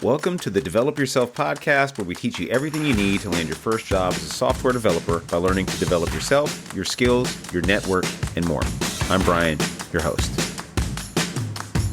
Welcome to the Develop Yourself podcast, where we teach you everything you need to land your first job as a software developer by learning to develop yourself, your skills, your network, and more. I'm Brian, your host.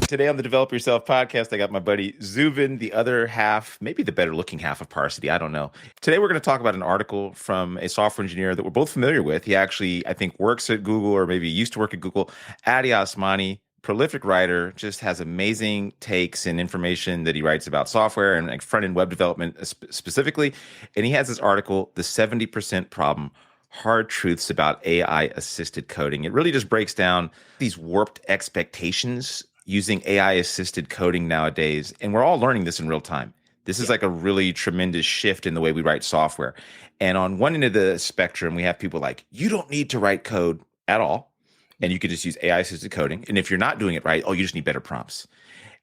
Today on the Develop Yourself podcast, I got my buddy Zubin, the other half, maybe the better looking half of Parsity. I don't know. Today, we're going to talk about an article from a software engineer that we're both familiar with. He actually, I think, works at Google, or maybe used to work at Google. Addy Osmani, prolific writer, just has amazing takes and information that he writes about software and like front-end web development specifically. And he has this article, The 70% Problem, Hard Truths About AI-Assisted Coding. It really just breaks down these warped expectations using AI-assisted coding nowadays. And we're all learning this in real time. This is like a really tremendous shift in the way we write software. And on one end of the spectrum, we have people like, you don't need to write code at all. And you could just use AI-assisted coding. And if you're not doing it right, oh, you just need better prompts.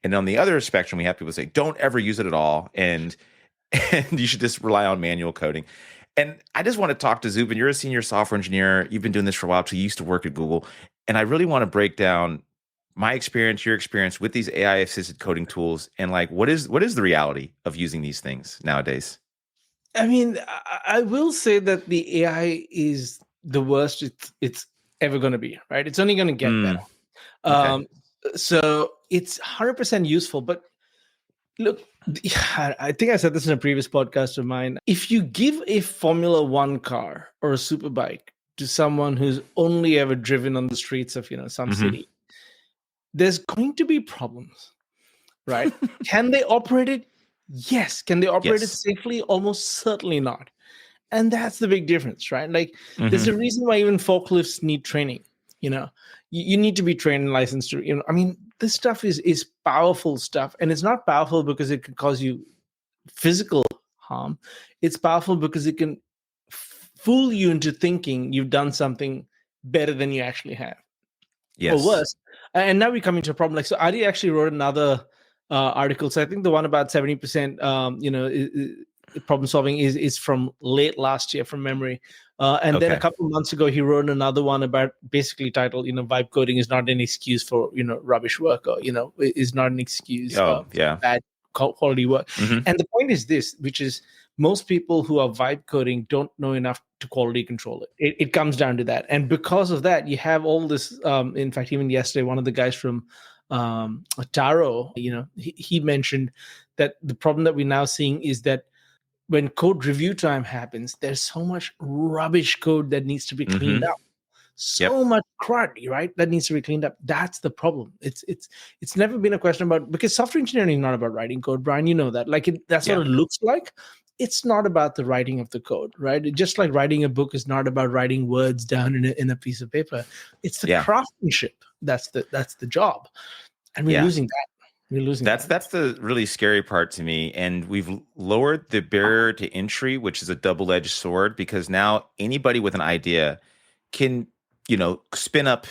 And on the other spectrum, we have people say, don't ever use it at all. And you should just rely on manual coding. And I just want to talk to Zubin. You're a senior software engineer. You've been doing this for a while, so you used to work at Google. And I really want to break down my experience, your experience with these AI-assisted coding tools, and like, what is the reality of using these things nowadays? I mean, I will say that the AI is the worst it's ever going to be, right? It's only going to get better. Okay. So it's 100% useful. But look, I think I said this in a previous podcast of mine. If you give a Formula One car or a superbike to someone who's only ever driven on the streets of some city, there's going to be problems, right? Can they operate it? Yes. Can they operate it safely? Almost certainly not. And that's the big difference, right? Like, there's a reason why even forklifts need training. You need to be trained and licensed to, I mean, this stuff is powerful stuff. And it's not powerful because it can cause you physical harm. It's powerful because it can fool you into thinking you've done something better than you actually have. Yes. Or worse. And now we come into a problem. Like, so Addy actually wrote another article. So I think the one about 70%, problem solving is from late last year from memory. And then a couple of months ago, he wrote another one about basically titled, vibe coding is not an excuse for, rubbish work, or, is not an excuse for bad quality work. And the point is this, which is most people who are vibe coding don't know enough to quality control it. It comes down to that. And because of that, you have all this, in fact, even yesterday, one of the guys from Taro, he mentioned that the problem that we're now seeing is that when code review time happens, there's so much rubbish code that needs to be cleaned up. So much crud, right? That needs to be cleaned up. That's the problem. It's never been a question about, because software engineering is not about writing code, Brian. You know that. Like, that's what it looks like. It's not about the writing of the code, right? Just like writing a book is not about writing words down in a piece of paper. It's the craftsmanship. That's the job, and we're losing that. That's the really scary part to me. And we've lowered the barrier to entry, which is a double-edged sword, because now anybody with an idea can, spin up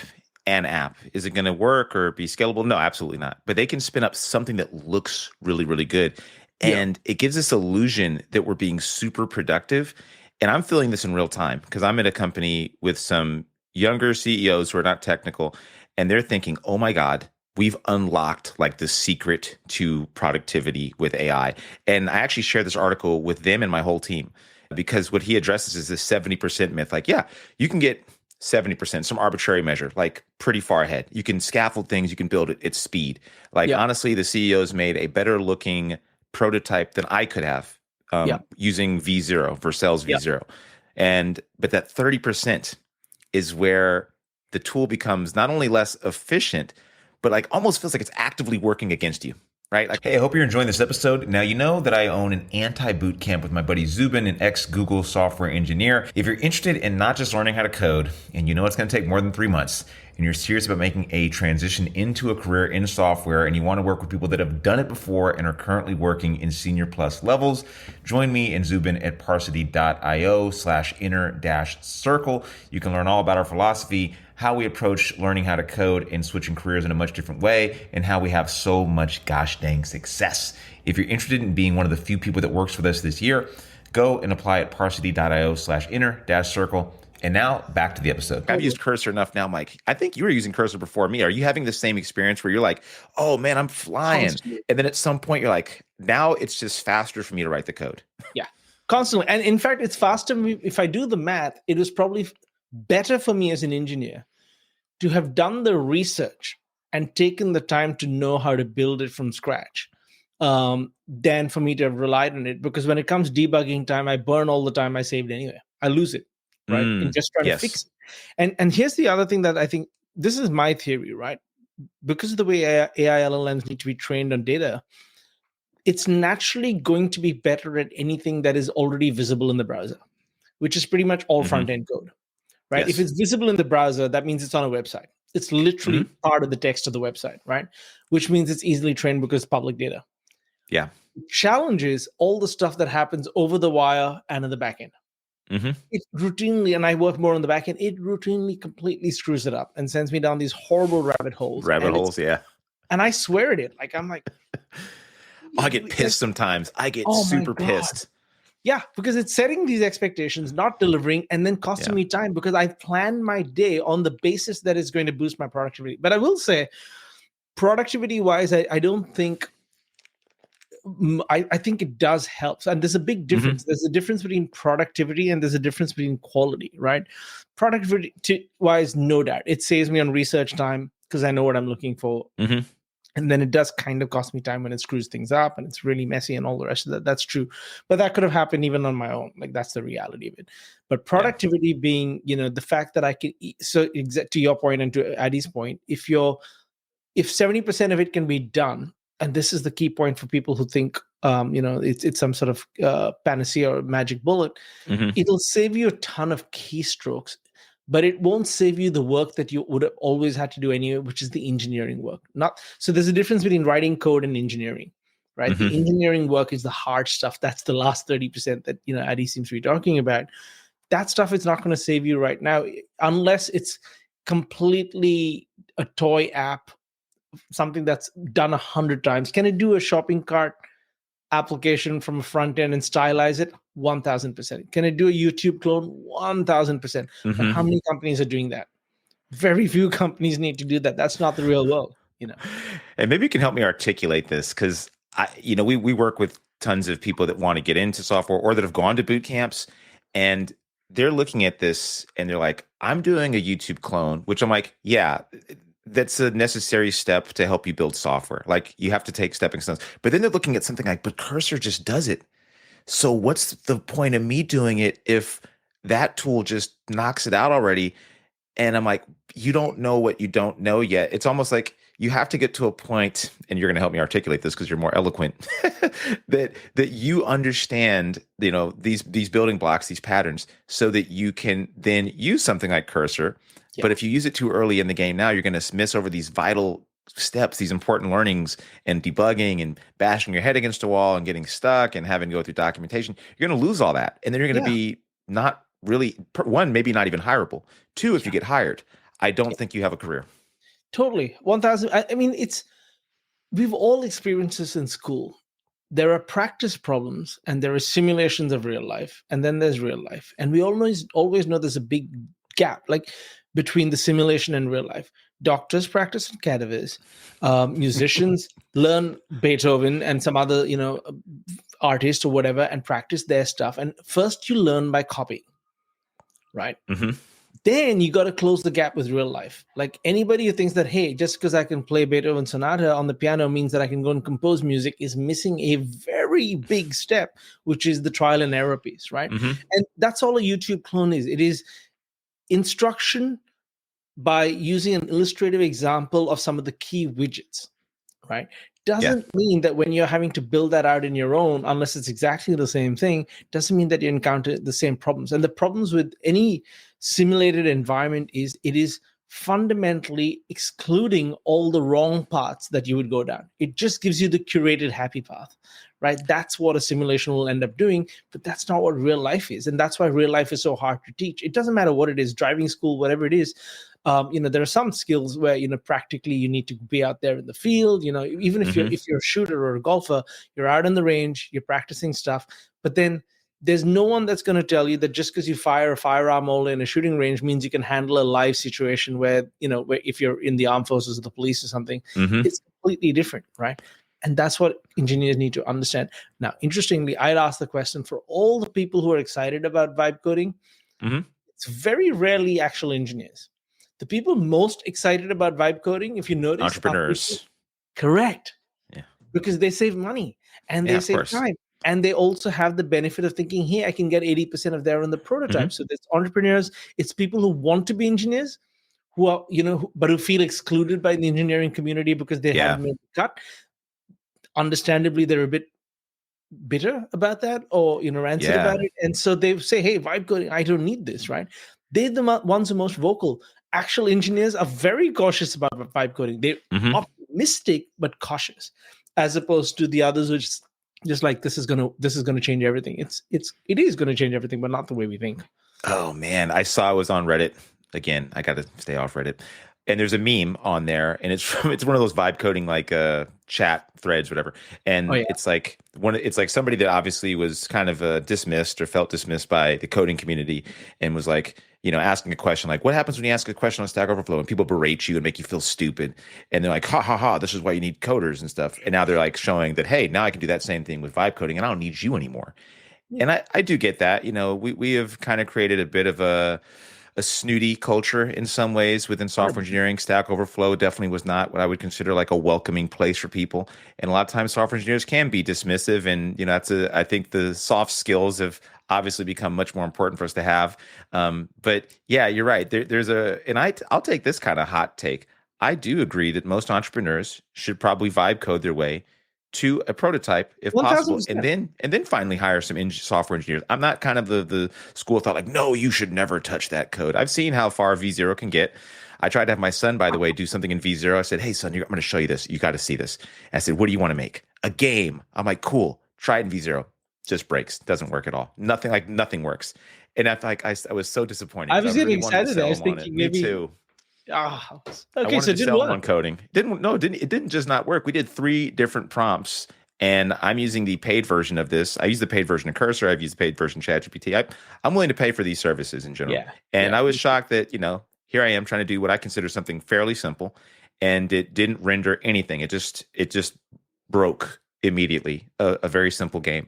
an app. Is it going to work or be scalable? No, absolutely not. But they can spin up something that looks really, really good. And it gives this illusion that we're being super productive. And I'm feeling this in real time because I'm at a company with some younger CEOs who are not technical, and they're thinking, oh my God, we've unlocked like the secret to productivity with AI. And I actually shared this article with them and my whole team, because what he addresses is this 70% myth. Like, you can get 70%, some arbitrary measure, like pretty far ahead. You can scaffold things, you can build it at speed. Like, honestly, the CEOs made a better looking prototype than I could have using V0, Vercel's V0. But that 30% is where the tool becomes not only less efficient, but like almost feels like it's actively working against you, right? Like, hey, I hope you're enjoying this episode. Now, you know that I own an anti-boot camp with my buddy Zubin, an ex-Google software engineer. If you're interested in not just learning how to code, and you know it's going to take more than 3 months, and you're serious about making a transition into a career in software, and you want to work with people that have done it before and are currently working in senior plus levels, join me and Zubin at parsity.io/inner-circle. You can learn all about our philosophy, how we approach learning how to code and switching careers in a much different way, and how we have so much gosh dang success. If you're interested in being one of the few people that works with us this year, go and apply at parsity.io/inner-circle. And now back to the episode. I've used Cursor enough now, Mike. I think you were using Cursor before me. Are you having the same experience where you're like, oh man, I'm flying? Constantly. And then at some point you're like, now it's just faster for me to write the code. Yeah, constantly. And in fact, it's faster. If I do the math, it was probably better for me as an engineer to have done the research and taken the time to know how to build it from scratch than for me to have relied on it. Because when it comes debugging time, I burn all the time I saved anyway. I lose it, right? In just trying to fix it. And here's the other thing that I think, this is my theory, right? Because of the way AI LLMs need to be trained on data, it's naturally going to be better at anything that is already visible in the browser, which is pretty much all front-end code, right? If it's visible in the browser, that means it's on a website. It's literally part of the text of the website, right? Which means it's easily trained because it's public data. Yeah. The challenge is all the stuff that happens over the wire and in the back end. It routinely, and I work more on the back end, it routinely completely screws it up and sends me down these horrible rabbit holes. Yeah. And I swear at it. Like, I'm like, I get pissed sometimes. I get super pissed. Yeah, because it's setting these expectations, not delivering, and then costing me time because I plan my day on the basis that it's going to boost my productivity. But I will say, productivity-wise, I don't think, I think it does help. And there's a big difference. There's a difference between productivity and there's a difference between quality, right? Productivity-wise, no doubt. It saves me on research time because I know what I'm looking for. And then it does kind of cost me time when it screws things up and it's really messy and all the rest of that. That's true. But that could have happened even on my own. Like, that's the reality of it. But productivity being, the fact that I can, to your point and to Addy's point, if 70% of it can be done, and this is the key point for people who think, it's some sort of panacea or magic bullet, it'll save you a ton of keystrokes, but it won't save you the work that you would have always had to do anyway, which is the engineering work. So there's a difference between writing code and engineering, right? The engineering work is the hard stuff. That's the last 30% that, Addy seems to be talking about. That stuff is not going to save you right now, unless it's completely a toy app, something that's done 100 times. Can it do a shopping cart application from a front end and stylize it? 1000%. Can it do a YouTube clone? 1000%. But how many companies are doing that? Very few companies need to do that. That's not the real world, And maybe you can help me articulate this, because we work with tons of people that want to get into software or that have gone to boot camps, and they're looking at this and they're like, I'm doing a YouTube clone, which I'm like, yeah, that's a necessary step to help you build software. Like, you have to take stepping stones. But then they're looking at something like, but Cursor just does it. So what's the point of me doing it if that tool just knocks it out already? And I'm like, you don't know what you don't know yet. It's almost like you have to get to a point, and you're going to help me articulate this because you're more eloquent, that you understand, these building blocks, these patterns, so that you can then use something like Cursor. Yeah. But if you use it too early in the game now, you're going to miss over these vital steps, these important learnings, and debugging and bashing your head against a wall and getting stuck and having to go through documentation. You're going to lose all that. And then you're going to be not really, one, maybe not even hireable. Two, if you get hired, I don't think you have a career. Totally. 1000. I mean, we've all experienced this in school. There are practice problems and there are simulations of real life, and then there's real life. And we always know there's a big gap, like, between the simulation and real life. Doctors practice in cadavers. Musicians learn Beethoven and some other, artist or whatever, and practice their stuff. And first you learn by copying, right? Then you got to close the gap with real life. Like, anybody who thinks that, hey, just because I can play Beethoven sonata on the piano means that I can go and compose music is missing a very big step, which is the trial and error piece, right? And that's all a YouTube clone is. It is instruction by using an illustrative example of some of the key widgets, right? Doesn't mean that when you're having to build that out in your own, unless it's exactly the same thing, doesn't mean that you encounter the same problems. And the problems with any simulated environment is it is fundamentally excluding all the wrong paths that you would go down. It just gives you the curated happy path, right? That's what a simulation will end up doing, but that's not what real life is. And that's why real life is so hard to teach. It doesn't matter what it is, driving school, whatever it is. There are some skills where, practically you need to be out there in the field, even if you're a shooter or a golfer, you're out in the range, you're practicing stuff. But then There's no one that's going to tell you that just because you fire a firearm only in a shooting range means you can handle a live situation where, where if you're in the armed forces or the police or something, it's completely different, right? And that's what engineers need to understand. Now, interestingly, I'd ask the question for all the people who are excited about vibe coding. It's very rarely actual engineers. The people most excited about vibe coding, if you notice, entrepreneurs. Correct. Yeah. Because they save money and they save course. time. And they also have the benefit of thinking, hey, I can get 80% of there on the prototype. So there's entrepreneurs, it's people who want to be engineers, who are, but who feel excluded by the engineering community because they haven't made the cut. Understandably, they're a bit bitter about that or, rancid about it. And so they say, hey, vibe coding, I don't need this, right? They're the ones who are most vocal. Actual engineers are very cautious about vibe coding. They're optimistic, but cautious, as opposed to the others, which just like this is gonna change everything. It is gonna change everything, but not the way we think. Oh man, I was on Reddit again. I got to stay off Reddit, and there's a meme on there, and it's one of those vibe coding like chat threads, whatever. And it's like somebody that obviously was kind of dismissed or felt dismissed by the coding community, and was like, asking a question like, what happens when you ask a question on Stack Overflow and people berate you and make you feel stupid? And they're like, ha ha ha, this is why you need coders and stuff. And now they're like showing that, hey, now I can do that same thing with vibe coding and I don't need you anymore. And I do get that. We have kind of created a bit of a snooty culture in some ways within software engineering. Stack Overflow definitely was not what I would consider like a welcoming place for people. And a lot of times software engineers can be dismissive. And, I think the soft skills have obviously become much more important for us to have. But yeah, you're right. I'll take this kind of hot take. I do agree that most entrepreneurs should probably vibe code their way to a prototype if 1000%. possible, and then finally hire some software engineers. I'm not kind of the school of thought like, no, you should never touch that code. I've seen how far V0 can get. I tried to have my son, by the way, do something in V0. I said, hey son, I'm going to show you this. You got to see this. And I said, what do you want to make? A game. I'm like, cool. Try it in V0. Just breaks. Doesn't work at all. Nothing works. And I was so disappointed. I was getting excited. I was thinking maybe. Me too. Okay, I wanted to sell him on coding. It didn't just not work. We did 3 different prompts, and I'm using the paid version of this. I use the paid version of Cursor. I've used the paid version of ChatGPT. I'm willing to pay for these services in general. I was shocked that, here I am trying to do what I consider something fairly simple, and it didn't render anything. It just broke immediately. A very simple game.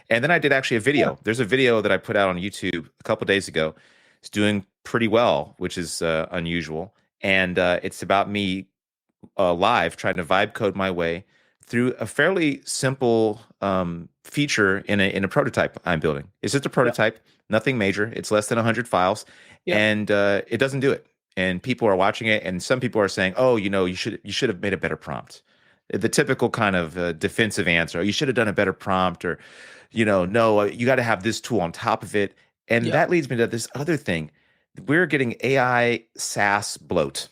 And then I did actually a video. There's a video that I put out on YouTube a couple days ago. It's doing pretty well, which is unusual. And it's about me live trying to vibe code my way through a fairly simple feature in a prototype I'm building. It's just a prototype, nothing major. It's less than 100 files, and it doesn't do it. And people are watching it, and some people are saying, "Oh, you should have made a better prompt." The typical kind of defensive answer: "You should have done a better prompt," or no, you got to have this tool on top of it. And that leads me to this other thing. We're getting AI SaaS bloat.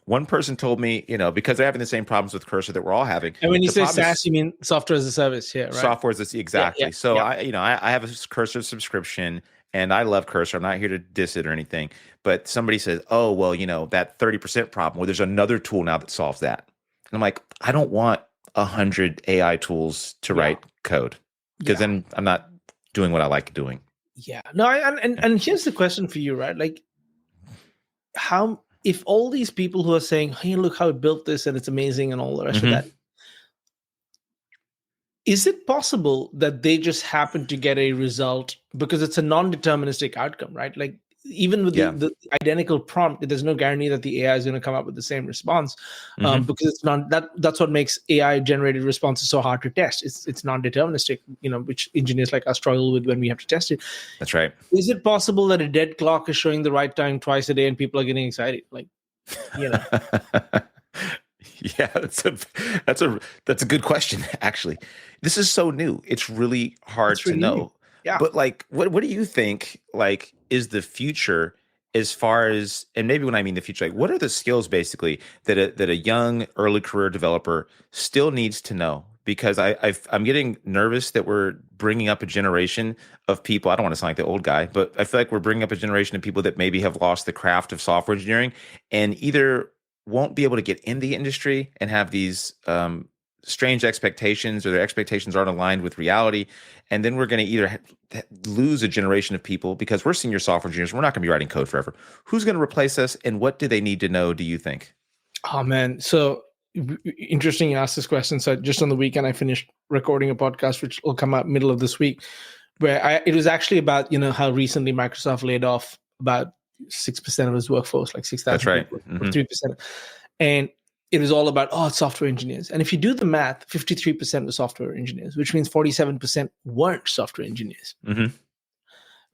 One person told me, because they're having the same problems with Cursor that we're all having. And when you say SaaS, you mean software as a service, right? Software as a exactly. So I have a Cursor subscription, and I love Cursor. I'm not here to diss it or anything. But somebody says, oh, well, that 30% problem, well, there's another tool now that solves that. And I'm like, I don't want 100 AI tools to write code, because then I'm not doing what I like doing. Yeah. No, and here's the question for you, right? Like, if all these people who are saying, hey, look how I built this and it's amazing and all the rest of that, is it possible that they just happen to get a result because it's a non-deterministic outcome, right? Like, even with the identical prompt, there's no guarantee that the AI is going to come up with the same response, because it's not that's what makes AI generated responses so hard to test. It's non-deterministic, which engineers like us struggle with when we have to test it. That's right. Is it possible that a dead clock is showing the right time twice a day and people are getting excited? Like, Yeah, that's a good question. Actually, this is so new. It's really hard to know. New. Yeah. But like, what do you think, like, is the future as far as, and maybe when I mean the future, like, what are the skills basically that a young early career developer still needs to know? Because I'm getting nervous that we're bringing up a generation of people. I don't want to sound like the old guy, but I feel like we're bringing up a generation of people that maybe have lost the craft of software engineering and either won't be able to get in the industry and have these strange expectations, or their expectations aren't aligned with reality. And then we're going to either lose a generation of people because we're senior software engineers. We're not going to be writing code forever. Who's going to replace us, and what do they need to know, do you think? Oh man, so interesting you asked this question. So just on the weekend, I finished recording a podcast which will come out middle of this week, where it was actually about how recently Microsoft laid off about 6% of its workforce, like 6,000 That's right. people, 3%, and it was all about software engineers. And if you do the math, 53% were software engineers, which means 47% weren't software engineers.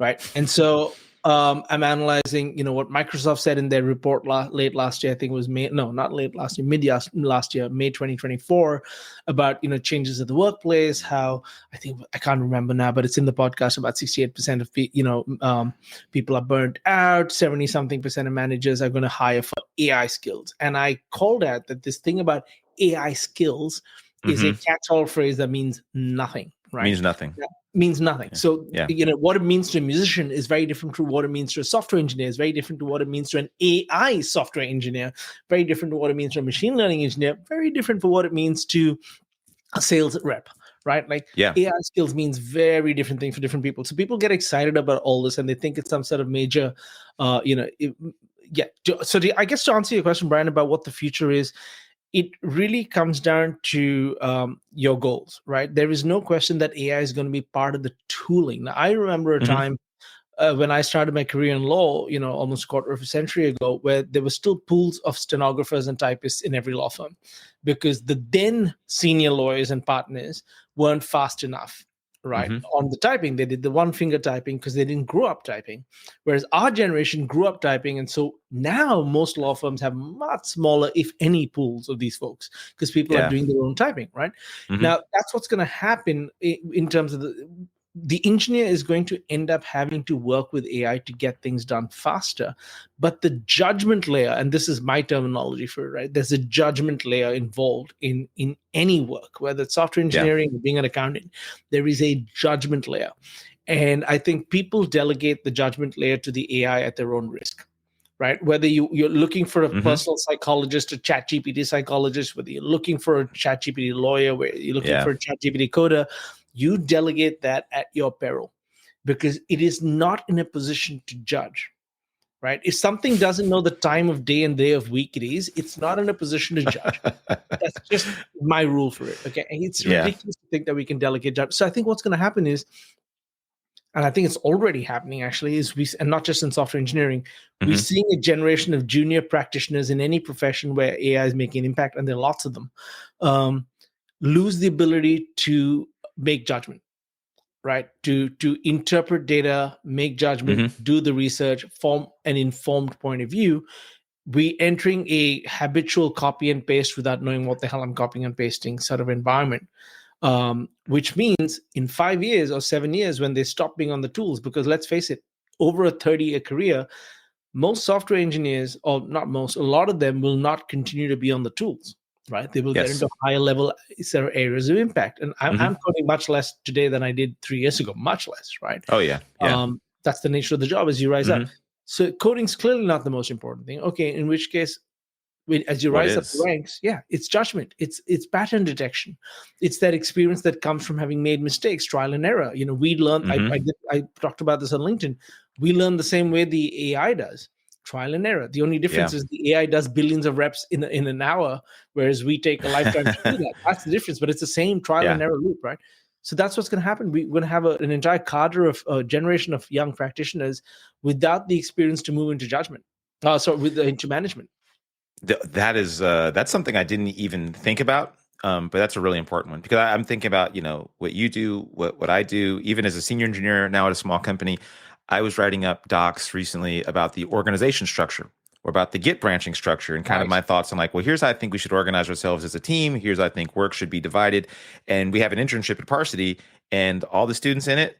Right. And so I'm analyzing, what Microsoft said in their report late last year. I think it was not late last year, mid last year, May 2024, about changes in the workplace. How I can't remember now, but it's in the podcast. About 68% of people are burnt out. 70 something percent of managers are going to hire for AI skills. And I called out that this thing about AI skills is a catch-all phrase that means nothing. Right? Means nothing. Means nothing. Yeah. So, Yeah. What it means to a musician is very different to what it means to a software engineer, is very different to what it means to an AI software engineer, very different to what it means to a machine learning engineer, very different for what it means to a sales rep, right? Like AI skills means very different things for different people. So people get excited about all this and they think it's some sort of major, So I guess to answer your question, Brian, about what the future is, it really comes down to your goals, right? There is no question that AI is going to be part of the tooling. Now, I remember a time when I started my career in law, almost a quarter of a century ago, where there were still pools of stenographers and typists in every law firm because the then senior lawyers and partners weren't fast enough. Right. On the typing, they did the one finger typing because they didn't grow up typing. Whereas our generation grew up typing. And so now most law firms have much smaller, if any, pools of these folks because people are doing their own typing. Right. Now, that's what's going to happen in terms of the engineer is going to end up having to work with AI to get things done faster. But the judgment layer, and this is my terminology for it, right? There's a judgment layer involved in any work, whether it's software engineering or being an accountant. There is a judgment layer. And I think people delegate the judgment layer to the AI at their own risk. Right? Whether you're looking for a personal psychologist, a ChatGPT psychologist, whether you're looking for a ChatGPT lawyer, whether you're looking for a ChatGPT coder, you delegate that at your peril because it is not in a position to judge. Right? If something doesn't know the time of day and day of week it's not in a position to judge. That's just my rule for it. Okay. And it's ridiculous to think that we can delegate judge. So I think what's going to happen is, and I think it's already happening actually, and not just in software engineering, we're seeing a generation of junior practitioners in any profession where AI is making an impact, and there are lots of them, lose the ability to make judgment, right? To interpret data, make judgment, do the research, form an informed point of view. We entering a habitual copy and paste without knowing what the hell I'm copying and pasting sort of environment. Which means in 5 years or 7 years when they stop being on the tools, because let's face it, over a 30-year career, most software engineers, or not most, a lot of them will not continue to be on the tools, right? They will get into higher level areas of impact. And I'm coding much less today than I did 3 years ago, much less, right? Oh, yeah. That's the nature of the job as you rise up. So coding's clearly not the most important thing. Okay, in which case, as you rise up the ranks, it's judgment, it's pattern detection, it's that experience that comes from having made mistakes, trial and error. We learn. I talked about this on LinkedIn. We learn the same way the AI does, trial and error. The only difference is the AI does billions of reps in an hour, whereas we take a lifetime to do that. That's the difference, but it's the same trial and error loop, right? So that's what's going to happen. We're going to have an entire cadre of a generation of young practitioners without the experience to move into judgment. Into management. That's something I didn't even think about, but that's a really important one because I'm thinking about what you do, what I do. Even as a senior engineer now at a small company, I was writing up docs recently about the organization structure or about the Git branching structure and kind of my thoughts on here's how I think we should organize ourselves as a team. Here's how I think work should be divided. And we have an internship at Parsity, and all the students in it,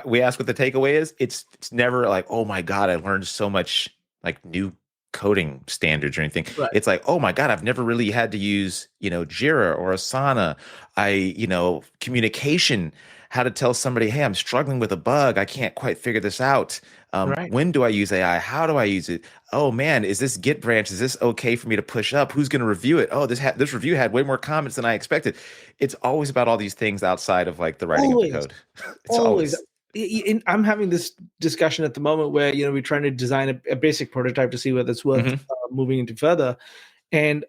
we ask what the takeaway is. It's never like, oh my God, I learned so much new coding standards or anything. Right. It's like, oh my God, I've never really had to use, Jira or Asana. Communication, how to tell somebody, hey, I'm struggling with a bug. I can't quite figure this out. Right. When do I use AI? How do I use it? Oh man, is this Git branch? Is this okay for me to push up? Who's going to review it? Oh, this review had way more comments than I expected. It's always about all these things outside of like the writing of the Always, code. It's always. always. I'm having this discussion at the moment where we're trying to design a basic prototype to see whether it's worth Mhm. moving into further. And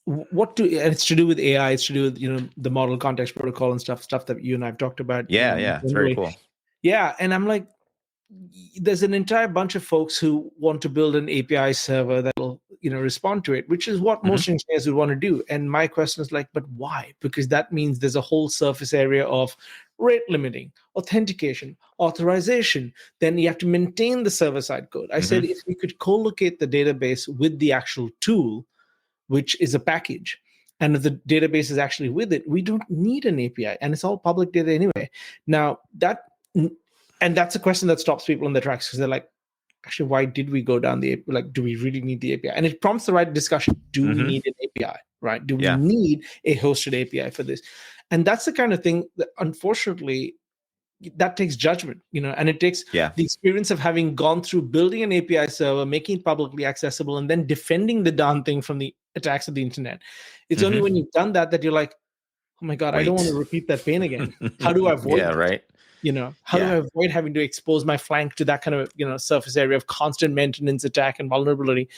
and it's to do with AI. It's to do with the model context protocol and stuff that you and I've talked about. Yeah, it's very Generally. cool. Yeah, and I'm like, there's an entire bunch of folks who want to build an API server that will respond to it, which is what most engineers would want to do. And my question is like, but why? Because that means there's a whole surface area of rate limiting, authentication, authorization. Then you have to maintain the server-side code. I said if we could co-locate the database with the actual tool, which is a package, and if the database is actually with it, we don't need an API, and it's all public data anyway. Now that's a question that stops people in their tracks, because they're like, actually, why did we go down do we really need the API? And it prompts the right discussion. Do we need an API, right? Do we need a hosted API for this? And that's the kind of thing that, unfortunately, that takes judgment, and it takes the experience of having gone through building an API server, making it publicly accessible, and then defending the darn thing from the attacks of the internet. It's only when you've done that you're like, oh my God, I don't want to repeat that pain again. How do I avoid this? Right. How do I avoid having to expose my flank to that kind of surface area of constant maintenance, attack, and vulnerability?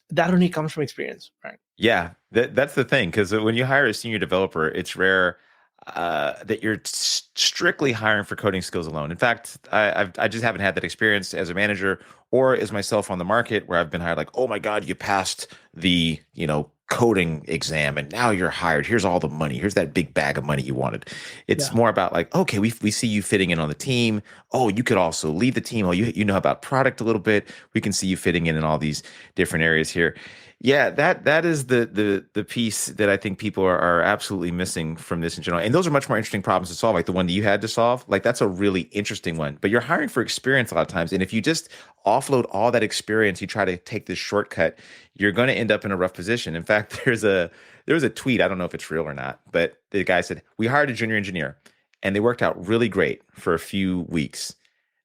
That only comes from experience, right? Yeah, that's the thing, because when you hire a senior developer, it's rare that you're strictly hiring for coding skills alone. In fact, I just haven't had that experience as a manager or as myself on the market where I've been hired like, oh my God, you passed the coding exam and now you're hired. Here's all the money. Here's that big bag of money you wanted. It's more about like, okay, we see you fitting in on the team. Oh, you could also lead the team. Oh, you know about product a little bit. We can see you fitting in all these different areas here. Yeah, that is the piece that I think people are absolutely missing from this in general. And those are much more interesting problems to solve, like the one that you had to solve. Like that's a really interesting one. But you're hiring for experience a lot of times. And if you just offload all that experience, you try to take this shortcut, you're going to end up in a rough position. In fact, there was a tweet, I don't know if it's real or not, but the guy said, we hired a junior engineer and they worked out really great for a few weeks.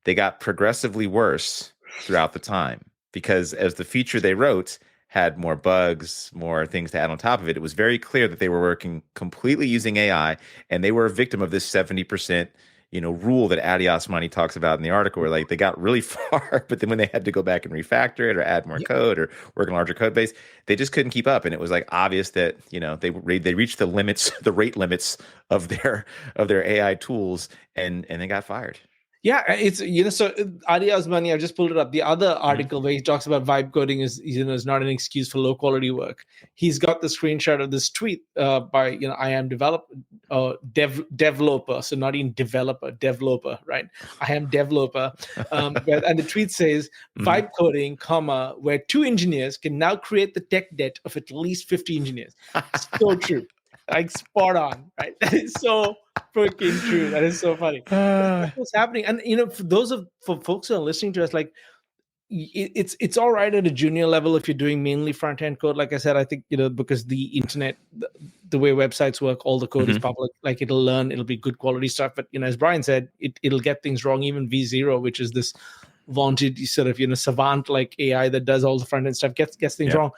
They got progressively worse throughout the time because as the feature they wrote had more bugs, more things to add on top of it, it was very clear that they were working completely using AI, and they were a victim of this 70%, rule that Addy Osmani talks about in the article, where like they got really far, but then when they had to go back and refactor it or add more code or work on a larger code base, they just couldn't keep up, and it was like obvious that they reached the limits, the rate limits of their AI tools, and they got fired. Yeah, it's so Addy Osmani, I just pulled it up. The other article where he talks about vibe coding is not an excuse for low quality work. He's got the screenshot of this tweet by I am developer, so not even developer, right? I am developer, and the tweet says vibe coding, where 2 engineers can now create the tech debt of at least 50 engineers. So true, like spot on, right? That is so freaking true. That is so funny. That's what's happening. And for folks who are listening to us, like it's all right at a junior level if you're doing mainly front end code. Like I said, I think because the internet, the way websites work, all the code is public. Like it'll be good quality stuff. But as Brian said, it'll get things wrong. Even V0, which is this vaunted sort of savant like AI that does all the front end stuff, gets things wrong.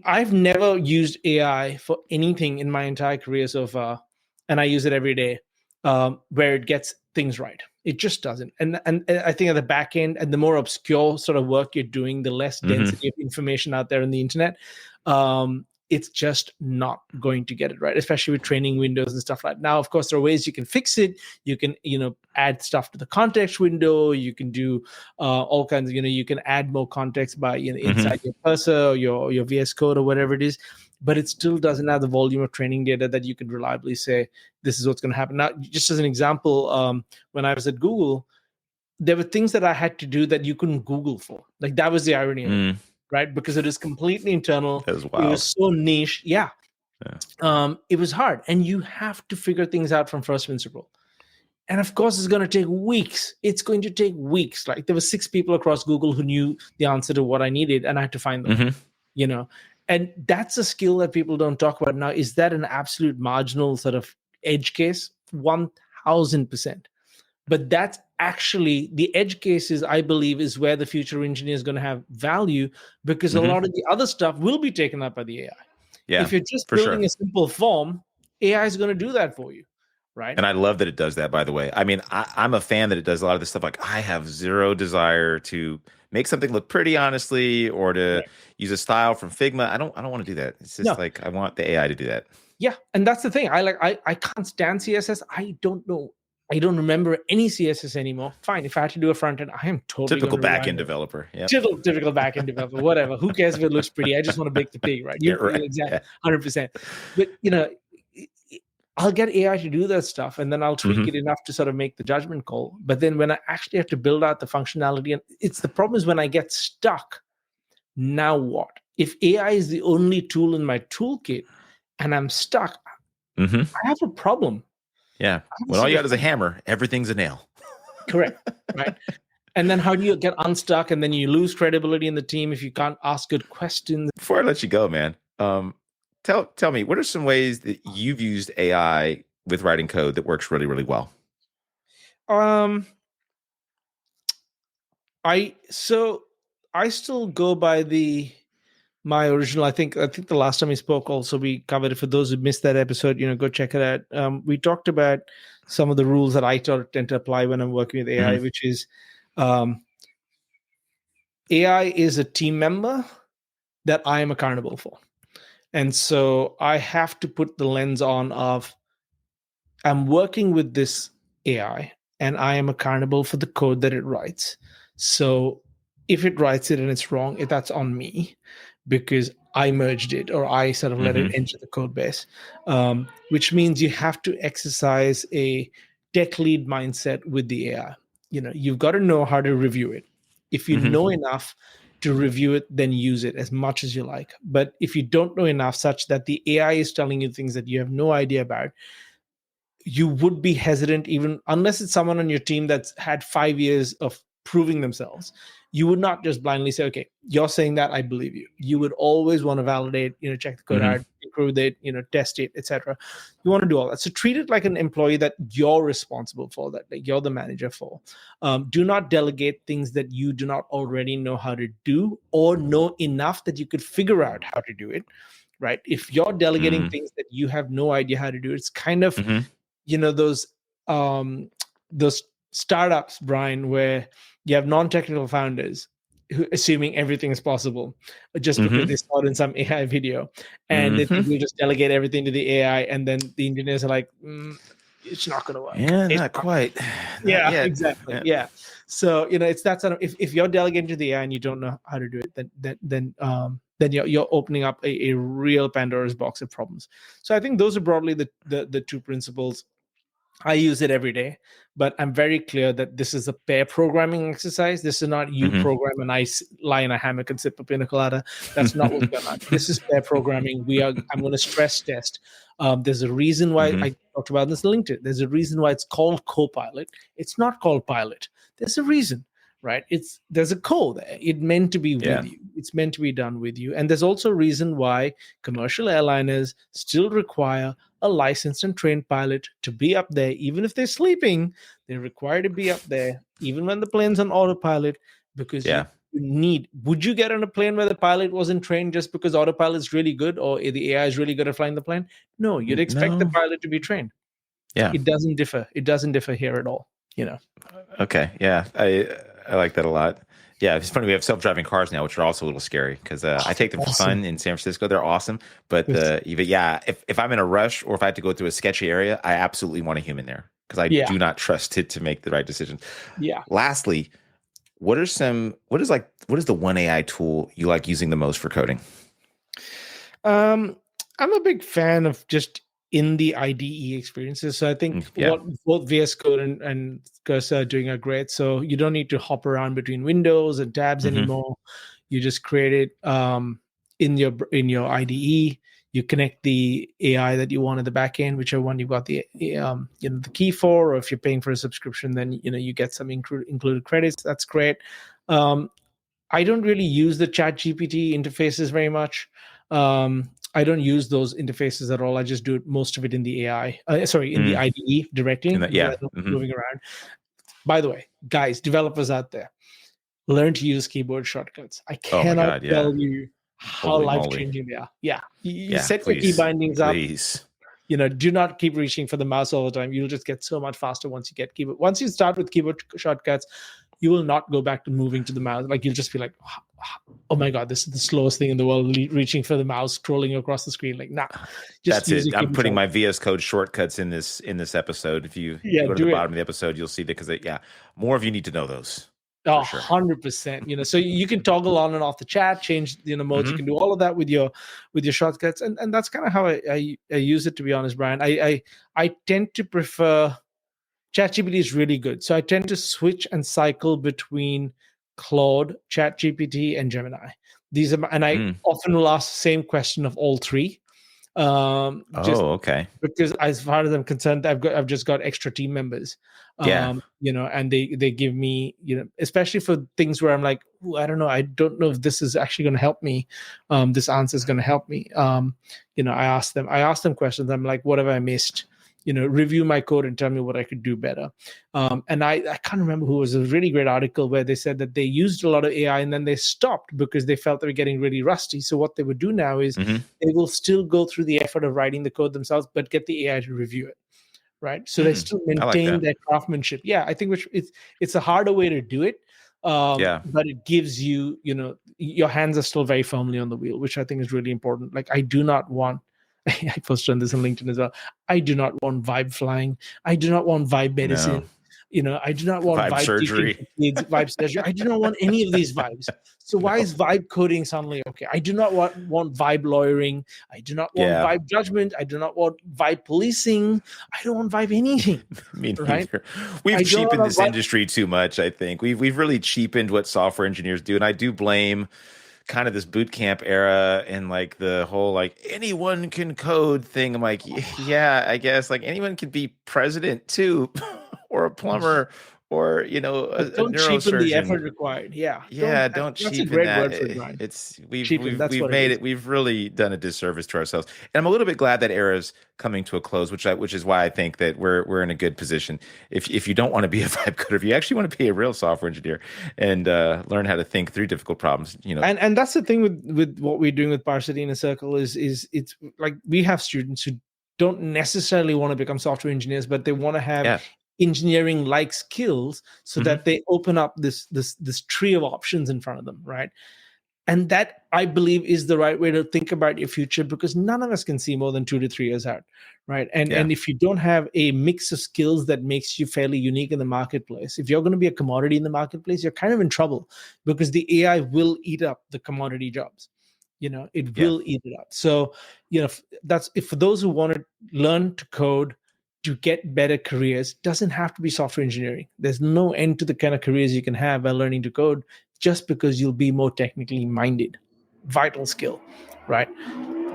I've never used AI for anything in my entire career so far, and I use it every day, where it gets things right. It just doesn't. And I think at the back end, and the more obscure sort of work you're doing, the less density of information out there on the internet, it's just not going to get it right, especially with training windows and stuff like that. Now, of course, there are ways you can fix it. You can, add stuff to the context window. You can do all kinds of, you can add more context by, inside your cursor or your VS Code or whatever it is. But it still doesn't have the volume of training data that you can reliably say, this is what's going to happen. Now, just as an example, when I was at Google, there were things that I had to do that you couldn't Google for. Like that was the irony of it. Right? Because it is completely internal. That was wild. It was so niche. Yeah. It was hard. And you have to figure things out from first principle. And of course, it's going to take weeks. It's going to take weeks. Like there were 6 people across Google who knew the answer to what I needed, and I had to find them, And that's a skill that people don't talk about. Now, is that an absolute marginal sort of edge case? 1000%. But that's actually the edge cases, I believe, is where the future engineer is going to have value, because a lot of the other stuff will be taken up by the AI. Yeah, If you're just for sure. building a simple form, AI is going to do that for you, right? And I love that it does that, by the way. I mean, I'm a fan that it does a lot of this stuff. Like, I have zero desire to make something look pretty, honestly, or to Right. use a style from Figma. I don't want to do that. It's just No. like I want the AI to do that. Yeah, and that's the thing. I can't stand CSS. I don't know. I don't remember any CSS anymore. Fine, if I had to do a front end, I am totally going Typical to backend rewrite it. developer. Yeah. Typical backend developer, whatever. Who cares if it looks pretty? I just want to bake the pig, right? Yeah. You Right. exactly Yeah. 100%. But I'll get AI to do that stuff, and then I'll tweak it enough to sort of make the judgment call. But then when I actually have to build out the functionality, and it's the problem is when I get stuck. Now what? If AI is the only tool in my toolkit, and I'm stuck, I have a problem. Yeah. When all you got is a hammer, everything's a nail. Correct. Right. And then how do you get unstuck? And then you lose credibility in the team if you can't ask good questions. Before I let you go, man, tell me, what are some ways that you've used AI with writing code that works really, really well? I still go by my original. I think the last time we spoke, also we covered it. For those who missed that episode, go check it out. We talked about some of the rules that I tend to apply when I'm working with AI, which is AI is a team member that I am accountable for. And so I have to put the lens on of I'm working with this AI and I am accountable for the code that it writes. So if it writes it and it's wrong, that's on me because I merged it or I sort of let it enter the code base, which means you have to exercise a tech lead mindset with the AI. You've got to know how to review it. If you know enough to review it, then use it as much as you like. But if you don't know enough such that the AI is telling you things that you have no idea about, you would be hesitant, even unless it's someone on your team that's had 5 years of proving themselves. You would not just blindly say, okay, you're saying that, I believe you. You would always want to validate, check the code out, improve it, test it, etc. You want to do all that. So treat it like an employee that you're responsible for, that like you're the manager for. Do not delegate things that you do not already know how to do or know enough that you could figure out how to do it, right? If you're delegating things that you have no idea how to do, it's kind of, those startups, Brian, where you have non-technical founders who assuming everything is possible just because they saw it in some AI video, and they think we just delegate everything to the AI, and then the engineers are like, it's not going to work. Yeah, not quite. Yeah, yet. exactly. Yeah. So it's that sort of, if you're delegating to the AI and you don't know how to do it, then you're opening up a real Pandora's box of problems. So I think those are broadly the two principles. I use it every day, but I'm very clear that this is a pair programming exercise. This is not you program and I lie in a hammock and sip a pina colada. That's not what's going on. This is pair programming. I'm going to stress test. There's a reason why I talked about this LinkedIn. There's a reason why it's called Copilot. It's not called Pilot. There's a reason, right? There's a code there. It's meant to be with you. It's meant to be done with you. And there's also a reason why commercial airliners still require a licensed and trained pilot to be up there. Even if they're sleeping, they're required to be up there, even when the plane's on autopilot, because would you get on a plane where the pilot wasn't trained just because autopilot is really good or the AI is really good at flying the plane? No, you'd expect the pilot to be trained. Yeah. It doesn't differ. It doesn't differ here at all, Okay. Yeah. I like that a lot. Yeah, it's funny. We have self-driving cars now, which are also a little scary because I take them for fun in San Francisco. They're awesome. But if I'm in a rush or if I have to go through a sketchy area, I absolutely want a human there because I do not trust it to make the right decisions. Yeah. Lastly, what is the one AI tool you like using the most for coding? I'm a big fan of just in the IDE experiences. So I think what both VS Code and Cursor are doing are great. So you don't need to hop around between windows and tabs anymore. You just create it in your IDE. You connect the AI that you want at the back end, whichever one you've got the key for, or if you're paying for a subscription, then you get some included credits. That's great. I don't really use the ChatGPT interfaces very much. I don't use those interfaces at all. I just do most of it in the AI. In the IDE directly. Moving around. By the way, guys, developers out there, learn to use keyboard shortcuts. I Oh my cannot God, yeah. tell you how Holy moly. life-changing they are. Yeah. You Yeah, set your key please. bindings up. Please. Do not keep reaching for the mouse all the time. You'll just get so much faster once you get keyboard. Once you start with keyboard shortcuts, you will not go back to moving to the mouse. Like you'll just be like, oh my God, this is the slowest thing in the world, reaching for the mouse, scrolling across the screen. Like, nah, just That's use it. I'm putting my VS Code shortcuts in this episode. If you go to the bottom of the episode, you'll see that because more of you need to know those. Oh, 100%. So you can toggle on and off the chat, change modes. You can do all of that with your shortcuts, and that's kind of how I use it. To be honest, Brian, I tend to prefer ChatGPT is really good, so I tend to switch and cycle between Claude, ChatGPT, and Gemini. These are, and I often will ask the same question of all three. Okay. Because as far as I'm concerned, I've just got extra team members. And they give me, especially for things where I'm like, I don't know, I don't know if this is actually going to help me. This answer is going to help me. I ask them questions. I'm like, what have I missed? Review my code and tell me what I could do better. And I can't remember who. It was a really great article where they said that they used a lot of AI and then they stopped because they felt they were getting really rusty. So what they would do now is they will still go through the effort of writing the code themselves, but get the AI to review it. Right. So they still maintain their craftsmanship. Yeah, I think it's a harder way to do it. But it gives you, your hands are still very firmly on the wheel, which I think is really important. Like I do not want, I posted on this on LinkedIn as well. I do not want vibe flying. I do not want vibe medicine. I do not want vibe surgery. Vibe surgery. I do not want any of these vibes. So why is vibe coding suddenly okay? I do not want vibe lawyering. I do not want vibe judgment. I do not want vibe policing. I don't want vibe anything. Me neither. We've cheapened this industry too much, I think. We've really cheapened what software engineers do. And I do blame kind of this boot camp era and like the whole like anyone can code thing. I'm like, yeah, I guess like anyone can be president too, or a plumber, or don't cheapen the effort required. Don't cheapen that. We've made it. We've really done a disservice to ourselves, and I'm a little bit glad that era is coming to a close, which is why I think that we're in a good position. If you don't want to be a vibe coder, if you actually want to be a real software engineer and learn how to think through difficult problems, And that's the thing with what we're doing with Varsity in a Circle is it's like we have students who don't necessarily want to become software engineers, but they want to have engineering like skills so that they open up this tree of options in front of them, right? And that I believe is the right way to think about your future, because none of us can see more than 2 to 3 years out, right? And if you don't have a mix of skills that makes you fairly unique in the marketplace, if you're going to be a commodity in the marketplace, you're kind of in trouble, because the AI will eat up the commodity jobs. It will eat it up. So that's if for those who want to learn to code to get better careers, doesn't have to be software engineering. There's no end to the kind of careers you can have by learning to code, just because you'll be more technically minded. Vital skill, right?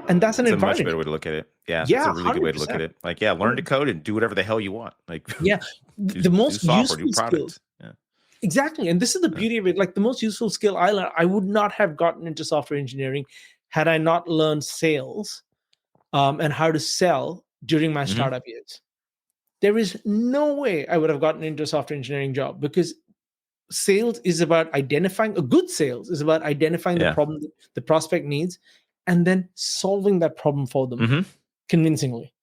And that's an advantage. A much better way to look at it. Yeah, that's a really 100%. Good way to look at it. Like, learn to code and do whatever the hell you want. Like, the most useful skills. Yeah. Exactly, and this is the beauty of it. Like the most useful skill I learned, I would not have gotten into software engineering had I not learned sales and how to sell during my startup years. There is no way I would have gotten into a software engineering job, because sales is about identifying the problem that the prospect needs and then solving that problem for them convincingly.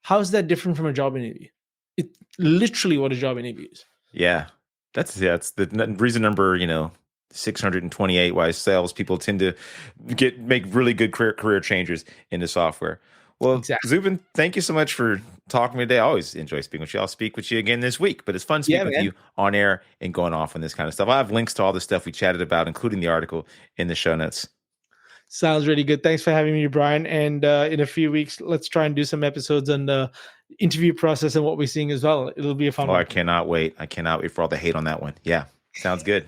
How is that different from a job interview? It's literally what a job interview is. Yeah. That's the reason number, 628 why salespeople tend to make really good career changes into software. Well, exactly. Zubin, thank you so much for talking today. I always enjoy speaking with you. I'll speak with you again this week, but it's fun speaking with you on air and going off on this kind of stuff. I have links to all the stuff we chatted about, including the article, in the show notes. Sounds really good. Thanks for having me, Brian. And in a few weeks, let's try and do some episodes on the interview process and what we're seeing as well. It'll be a fun one. I cannot wait. I cannot wait for all the hate on that one. Yeah, sounds good.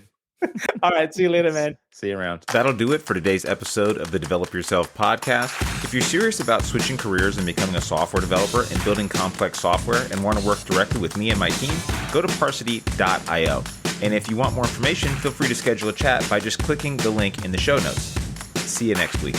All right. See you later, man. See you around. That'll do it for today's episode of the Develop Yourself podcast. If you're serious about switching careers and becoming a software developer and building complex software and want to work directly with me and my team, go to parsity.io. And if you want more information, feel free to schedule a chat by just clicking the link in the show notes. See you next week.